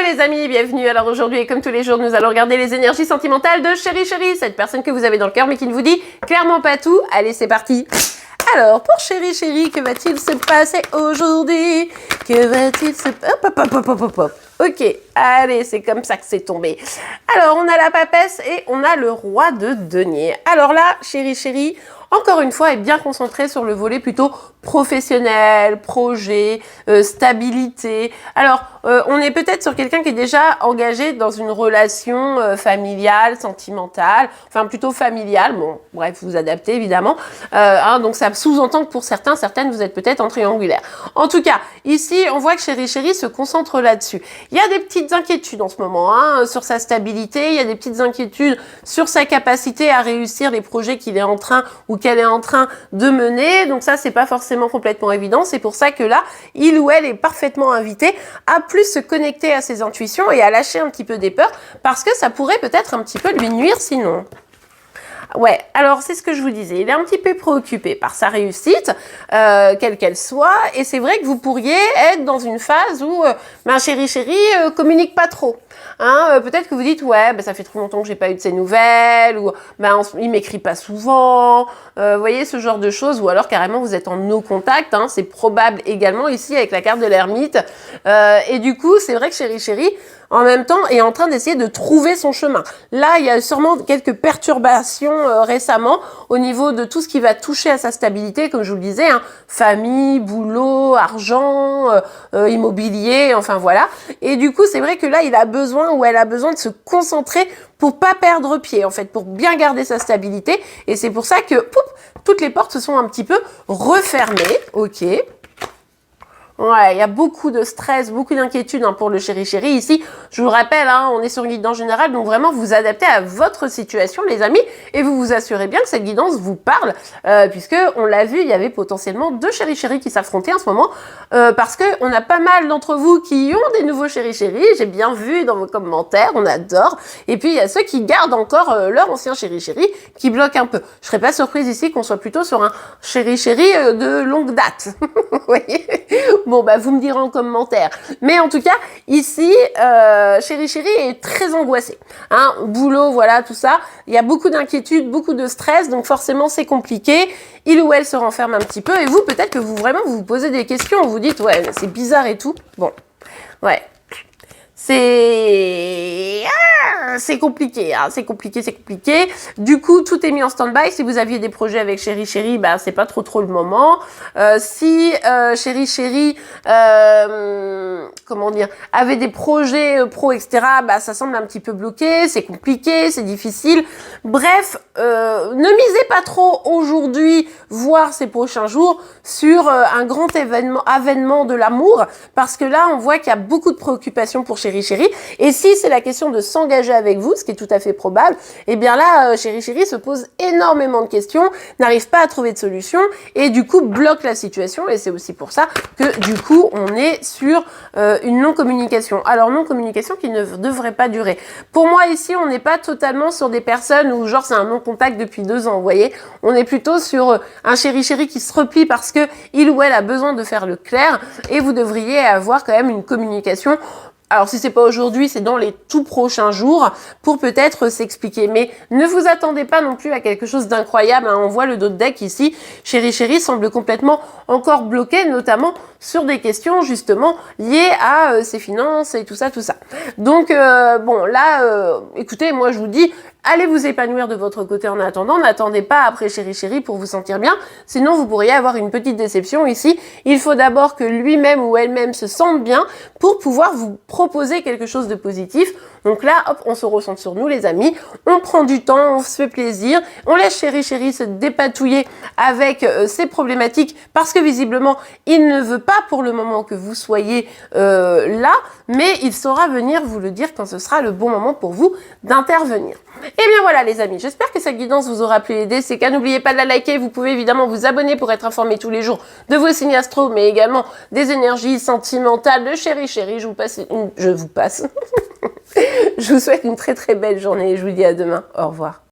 les amis, bienvenue. Alors aujourd'hui, comme tous les jours, nous allons regarder les énergies sentimentales de Chéri Chéri, cette personne que vous avez dans le cœur mais qui ne vous dit clairement pas tout. Allez, c'est parti. Alors, pour Chéri Chéri, que va-t-il se passer aujourd'hui? Que va-t-il se... Hop. Ok, allez, c'est comme ça que c'est tombé. Alors, on a la papesse et on a le roi de denier. Alors là, Chéri Chéri, encore une fois, est bien concentré sur le volet plutôt professionnel, projet, stabilité. Alors, on est peut-être sur quelqu'un qui est déjà engagé dans une relation familiale, sentimentale, enfin plutôt familiale. Bon, bref, vous adaptez évidemment. Donc ça sous-entend que pour certaines, vous êtes peut-être en triangulaire. En tout cas, ici, on voit que Chéri Chéri se concentre là-dessus. Il y a des petites inquiétudes en ce moment sur sa stabilité, il y a des petites inquiétudes sur sa capacité à réussir les projets qu'il est en train ou qu'elle est en train de mener. Donc ça, c'est pas forcément complètement évident. C'est pour ça que là, il ou elle est parfaitement invité à plus se connecter à ses intuitions et à lâcher un petit peu des peurs parce que ça pourrait peut-être un petit peu lui nuire sinon. Ouais, alors c'est ce que je vous disais, il est un petit peu préoccupé par sa réussite, quelle qu'elle soit, et c'est vrai que vous pourriez être dans une phase où Chéri Chéri communique pas trop. Peut-être que vous dites, ouais, ça fait trop longtemps que j'ai pas eu de ses nouvelles, ou il m'écrit pas souvent, vous voyez, ce genre de choses, ou alors carrément vous êtes en no contact, c'est probable également ici avec la carte de l'ermite, et du coup, c'est vrai que Chéri Chéri, en même temps, est en train d'essayer de trouver son chemin. Là, il y a sûrement quelques perturbations récemment au niveau de tout ce qui va toucher à sa stabilité, comme je vous le disais, famille, boulot, argent, immobilier, enfin voilà. Et du coup, c'est vrai que là, il a besoin ou elle a besoin de se concentrer pour pas perdre pied, en fait, pour bien garder sa stabilité. Et c'est pour ça que toutes les portes se sont un petit peu refermées. Ok. Ouais, il y a beaucoup de stress, beaucoup d'inquiétude pour le Chéri Chéri. Ici, je vous le rappelle, on est sur une guidance générale, donc vraiment vous adaptez à votre situation, les amis, et vous vous assurez bien que cette guidance vous parle, puisque on l'a vu, il y avait potentiellement deux Chéri Chéri qui s'affrontaient en ce moment, parce que on a pas mal d'entre vous qui ont des nouveaux Chéri Chéri, j'ai bien vu dans vos commentaires, on adore, et puis il y a ceux qui gardent encore leur ancien Chéri Chéri, qui bloquent un peu. Je serais pas surprise ici qu'on soit plutôt sur un Chéri Chéri de longue date, vous voyez. Bon, vous me direz en commentaire. Mais en tout cas, ici, Chéri Chéri est très angoissé. Boulot, voilà, tout ça. Il y a beaucoup d'inquiétude, beaucoup de stress, donc forcément, c'est compliqué. Il ou elle se renferme un petit peu. Et vous, peut-être que vous vous posez des questions. Vous dites, ouais, c'est bizarre et tout. Bon, ouais. C'est compliqué, c'est compliqué. Du coup, tout est mis en stand-by. Si vous aviez des projets avec Chéri Chéri, c'est pas trop le moment. Si Chéri Chéri, avait des projets pro, etc., ça semble un petit peu bloqué, c'est compliqué, c'est difficile. Bref, ne misez pas trop aujourd'hui, voire ces prochains jours, sur un grand avènement de l'amour, parce que là, on voit qu'il y a beaucoup de préoccupations pour Chéri Chéri. Et si c'est la question de s'engager avec vous, ce qui est tout à fait probable, eh bien là, Chéri Chéri se pose énormément de questions, n'arrive pas à trouver de solution et du coup bloque la situation. Et c'est aussi pour ça que du coup, on est sur une non-communication. Alors non-communication qui ne devrait pas durer. Pour moi ici, on n'est pas totalement sur des personnes où genre c'est un non-contact depuis 2 ans, vous voyez. On est plutôt sur un Chéri Chéri qui se replie parce que il ou elle a besoin de faire le clair et vous devriez avoir quand même une communication. Alors, si c'est pas aujourd'hui, c'est dans les tout prochains jours pour peut-être s'expliquer. Mais ne vous attendez pas non plus à quelque chose d'incroyable. On voit le dos de deck ici. Chéri Chéri semble complètement encore bloqué, notamment sur des questions justement liées à ses finances et tout ça. Donc, bon, là, écoutez, moi je vous dis, allez vous épanouir de votre côté en attendant. N'attendez pas après Chéri Chéri pour vous sentir bien. Sinon, vous pourriez avoir une petite déception ici. Il faut d'abord que lui-même ou elle-même se sente bien pour pouvoir vous proposer quelque chose de positif. Donc là, hop, on se ressent sur nous, les amis. On prend du temps, on se fait plaisir. On laisse Chéri Chéri se dépatouiller avec ses problématiques parce que visiblement, il ne veut pas pour le moment que vous soyez là, mais il saura venir vous le dire quand ce sera le bon moment pour vous d'intervenir. Et bien voilà les amis, j'espère que cette guidance vous aura pu aider. C'est qu'à n'oubliez pas de la liker, vous pouvez évidemment vous abonner pour être informé tous les jours de vos signes astro, mais également des énergies sentimentales de Chéri Chéri. Je vous souhaite une très très belle journée et je vous dis à demain. Au revoir.